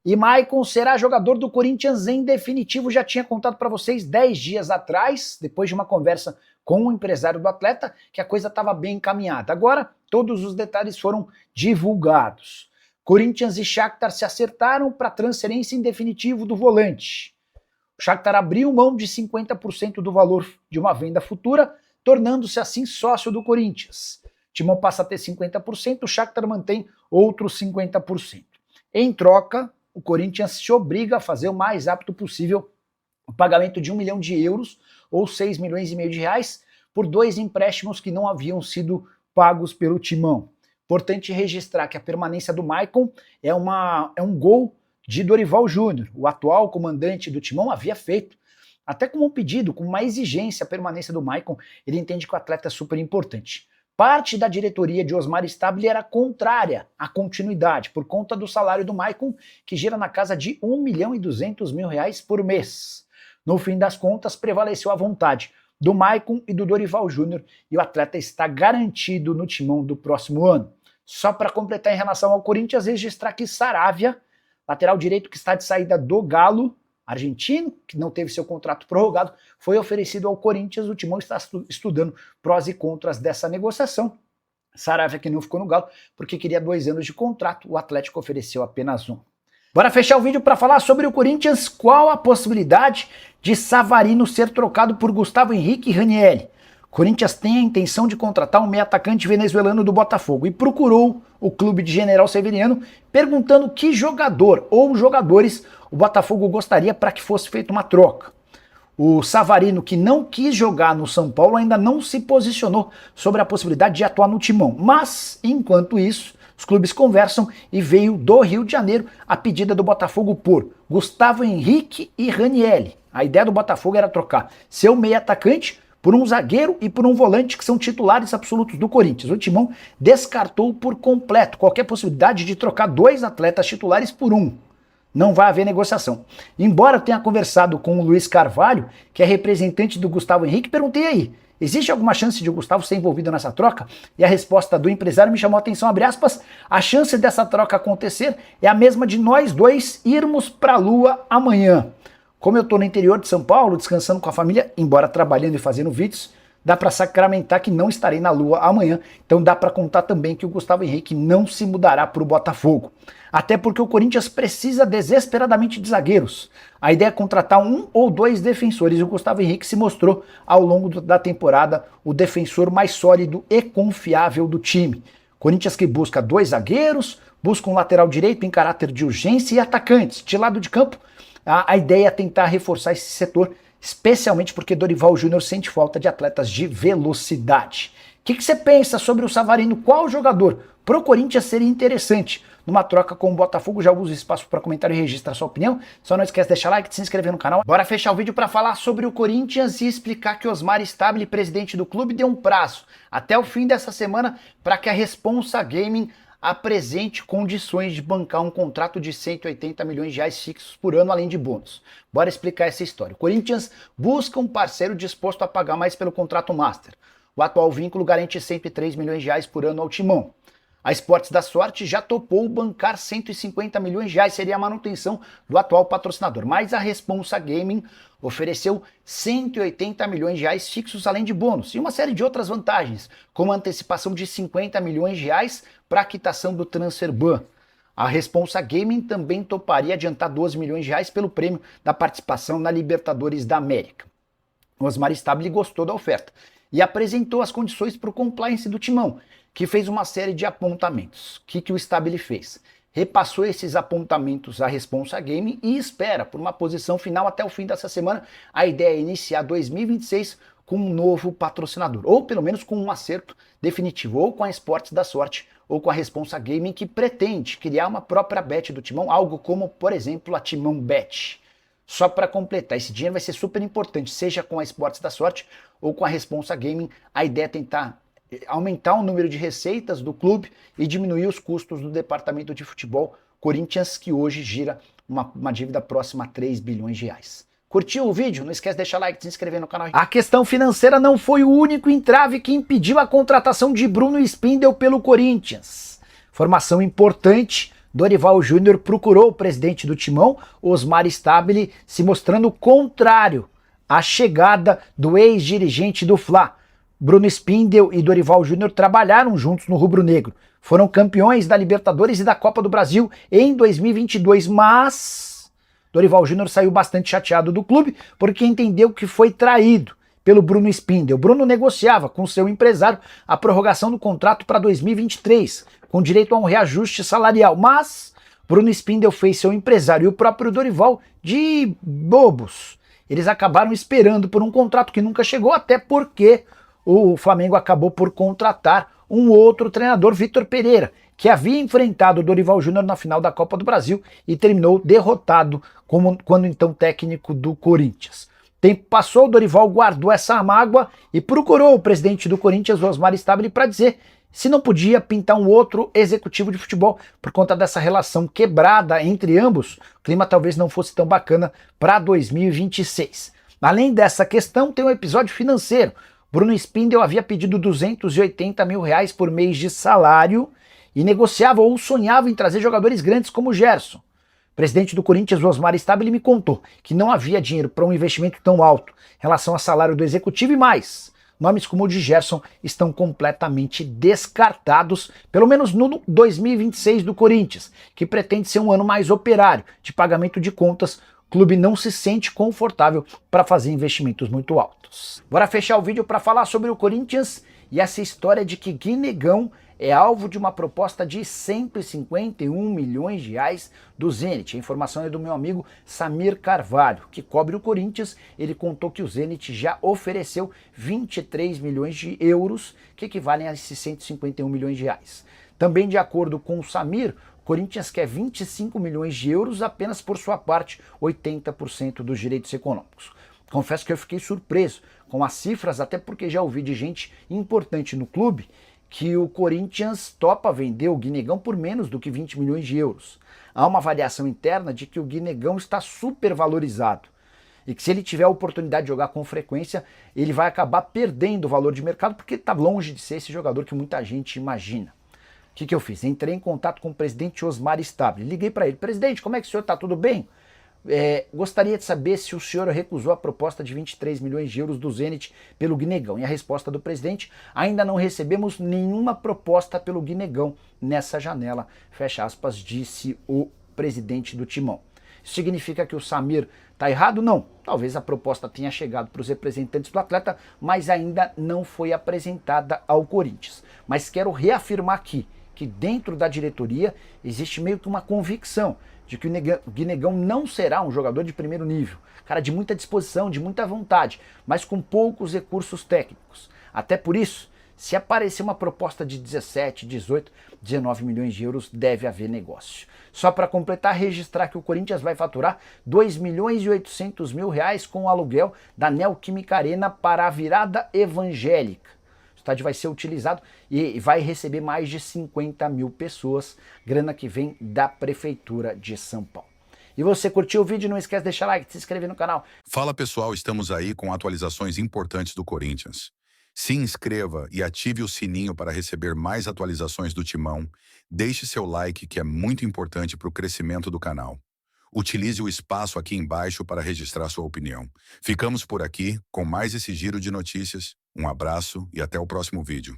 E Maicon será jogador do Corinthians em definitivo, já tinha contado para vocês 10 dias atrás, depois de uma conversa com o empresário do atleta, que a coisa estava bem encaminhada. Agora, todos os detalhes foram divulgados. Corinthians e Shakhtar se acertaram para a transferência em definitivo do volante. O Shakhtar abriu mão de 50% do valor de uma venda futura, tornando-se assim sócio do Corinthians. O Timão passa a ter 50%, o Shakhtar mantém outros 50%. Em troca, o Corinthians se obriga a fazer o mais rápido possível o pagamento de 1 milhão de euros ou 6 milhões e meio de reais por 2 empréstimos que não haviam sido pagos pelo Timão. Importante registrar que a permanência do Maicon é um gol de Dorival Júnior. O atual comandante do Timão havia feito, até como um pedido, como uma exigência, a permanência do Maicon. Ele entende que o atleta é super importante. Parte da diretoria de Osmar Stabile era contrária à continuidade, por conta do salário do Maicon, que gira na casa de 1 milhão e 200 mil reais por mês. No fim das contas, prevaleceu a vontade do Maicon e do Dorival Júnior, e o atleta está garantido no Timão do próximo ano. Só para completar em relação ao Corinthians, registrar que Saravia, lateral direito que está de saída do Galo, argentino, que não teve seu contrato prorrogado, foi oferecido ao Corinthians. O Timão está estudando prós e contras dessa negociação. Saravia que não ficou no Galo porque queria 2 anos de contrato, o Atlético ofereceu apenas 1. Bora fechar o vídeo para falar sobre o Corinthians. Qual a possibilidade de Savarino ser trocado por Gustavo Henrique e Ranieri? O Corinthians tem a intenção de contratar um meio atacante venezuelano do Botafogo e procurou o clube de General Severiano perguntando que jogador ou jogadores o Botafogo gostaria para que fosse feita uma troca. O Savarino, que não quis jogar no São Paulo, ainda não se posicionou sobre a possibilidade de atuar no Timão. Mas, enquanto isso, os clubes conversam e veio do Rio de Janeiro a pedida do Botafogo por Gustavo Henrique e Ranieri. A ideia do Botafogo era trocar seu meio atacante por um zagueiro e por um volante que são titulares absolutos do Corinthians. O Timão descartou por completo qualquer possibilidade de trocar 2 atletas titulares por um. Não vai haver negociação. Embora eu tenha conversado com o Luiz Carvalho, que é representante do Gustavo Henrique, perguntei aí, existe alguma chance de o Gustavo ser envolvido nessa troca? E a resposta do empresário me chamou a atenção, abre aspas, a chance dessa troca acontecer é a mesma de nós dois irmos para a Lua amanhã. Como eu estou no interior de São Paulo, descansando com a família, embora trabalhando e fazendo vídeos, dá para sacramentar que não estarei na Lua amanhã, então dá para contar também que o Gustavo Henrique não se mudará para o Botafogo. Até porque o Corinthians precisa desesperadamente de zagueiros. A ideia é contratar 1 ou 2 defensores, e o Gustavo Henrique se mostrou ao longo da temporada o defensor mais sólido e confiável do time. Corinthians que busca 2 zagueiros, busca um lateral direito em caráter de urgência e atacantes. De lado de campo, a ideia é tentar reforçar esse setor, especialmente porque Dorival Júnior sente falta de atletas de velocidade. O que você pensa sobre o Savarino? Qual jogador pro Corinthians seria interessante numa troca com o Botafogo? Já usa espaço para comentário e registrar sua opinião. Só não esquece de deixar like e de se inscrever no canal. Bora fechar o vídeo para falar sobre o Corinthians e explicar que Osmar Stabile, presidente do clube, deu um prazo até o fim dessa semana para que a Responsa Gaming apresente condições de bancar um contrato de 180 milhões de reais fixos por ano, além de bônus. Bora explicar essa história. O Corinthians busca um parceiro disposto a pagar mais pelo contrato master. O atual vínculo garante 103 milhões de reais por ano ao Timão. A Esportes da Sorte já topou bancar 150 milhões de reais, seria a manutenção do atual patrocinador. Mas a Responsa Gaming ofereceu 180 milhões de reais fixos, além de bônus, e uma série de outras vantagens, como a antecipação de 50 milhões de reais para a quitação do transfer ban. A Responsa Gaming também toparia adiantar 12 milhões de reais pelo prêmio da participação na Libertadores da América. O Osmar Stabile gostou da oferta e apresentou as condições para o compliance do Timão, que fez uma série de apontamentos. O que o Stabile fez? Repassou esses apontamentos à Responsa Gaming e espera por uma posição final até o fim dessa semana. A ideia é iniciar 2026 com um novo patrocinador, ou pelo menos com um acerto definitivo, ou com a Esportes da Sorte, ou com a Responsa Gaming, que pretende criar uma própria bet do Timão, algo como, por exemplo, a Timão Bet. Só para completar, esse dinheiro vai ser super importante, seja com a Esportes da Sorte ou com a Responsa Gaming. A ideia é tentar aumentar o número de receitas do clube e diminuir os custos do departamento de futebol Corinthians, que hoje gira uma dívida próxima a 3 bilhões de reais. Curtiu o vídeo? Não esquece de deixar like e se inscrever no canal. A questão financeira não foi o único entrave que impediu a contratação de Bruno Spindel pelo Corinthians. Informação importante Dorival Júnior procurou o presidente do Timão, Osmar Stabile, se mostrando contrário à chegada do ex-dirigente do Fla. Bruno Spindel e Dorival Júnior trabalharam juntos no rubro-negro. Foram campeões da Libertadores e da Copa do Brasil em 2022, mas Dorival Júnior saiu bastante chateado do clube porque entendeu que foi traído pelo Bruno Spindel. Bruno negociava com seu empresário a prorrogação do contrato para 2023, com direito a um reajuste salarial, mas Bruno Spindel fez seu empresário e o próprio Dorival de bobos. Eles acabaram esperando por um contrato que nunca chegou, até porque o Flamengo acabou por contratar um outro treinador, Vitor Pereira, que havia enfrentado o Dorival Júnior na final da Copa do Brasil e terminou derrotado quando então técnico do Corinthians. Tempo passou, o Dorival guardou essa mágoa e procurou o presidente do Corinthians, Osmar Stabile, para dizer se não podia pintar um outro executivo de futebol por conta dessa relação quebrada entre ambos. O clima talvez não fosse tão bacana para 2026. Além dessa questão, tem um episódio financeiro. Bruno Spindel havia pedido 280 mil reais por mês de salário e negociava ou sonhava em trazer jogadores grandes como o Gerson. O presidente do Corinthians, Osmar Stabile, me contou que não havia dinheiro para um investimento tão alto em relação ao salário do executivo e mais. Nomes como o de Gerson estão completamente descartados, pelo menos no 2026 do Corinthians, que pretende ser um ano mais operário, de pagamento de contas. O clube não se sente confortável para fazer investimentos muito altos. Bora fechar o vídeo para falar sobre o Corinthians e essa história de que Guinegão é alvo de uma proposta de 151 milhões de reais do Zenit. A informação é do meu amigo Samir Carvalho, que cobre o Corinthians. Ele contou que o Zenit já ofereceu 23 milhões de euros, que equivalem a esses 151 milhões de reais. Também de acordo com o Samir, o Corinthians quer 25 milhões de euros apenas por sua parte, 80% dos direitos econômicos. Confesso que eu fiquei surpreso com as cifras, até porque já ouvi de gente importante no clube que o Corinthians topa vender o Guinegão por menos do que 20 milhões de euros. Há uma avaliação interna de que o Guinegão está super valorizado e que se ele tiver a oportunidade de jogar com frequência, ele vai acabar perdendo o valor de mercado porque está longe de ser esse jogador que muita gente imagina. O que eu fiz? Entrei em contato com o presidente Osmar Stabile. Liguei para ele: presidente, como é que o senhor está? Tudo bem? Gostaria de saber se o senhor recusou a proposta de 23 milhões de euros do Zenit pelo Guinegão. E a resposta do presidente: ainda não recebemos nenhuma proposta pelo Guinegão nessa janela, fecha aspas, disse o presidente do Timão. Isso significa que o Samir está errado? Não. Talvez a proposta tenha chegado para os representantes do atleta, mas ainda não foi apresentada ao Corinthians. Mas quero reafirmar aqui que dentro da diretoria existe meio que uma convicção de que o Guinegão não será um jogador de primeiro nível, cara de muita disposição, de muita vontade, mas com poucos recursos técnicos. Até por isso, se aparecer uma proposta de 17, 18, 19 milhões de euros, deve haver negócio. Só para completar, registrar que o Corinthians vai faturar 2 milhões e 800 mil reais com o aluguel da Neoquímica Arena para a virada evangélica. O estádio vai ser utilizado e vai receber mais de 50 mil pessoas, grana que vem da Prefeitura de São Paulo. E você curtiu o vídeo? Não esquece de deixar like, de se inscrever no canal. Fala pessoal, estamos aí com atualizações importantes do Corinthians. Se inscreva e ative o sininho para receber mais atualizações do Timão. Deixe seu like, que é muito importante para o crescimento do canal. Utilize o espaço aqui embaixo para registrar sua opinião. Ficamos por aqui com mais esse giro de notícias. Um abraço e até o próximo vídeo.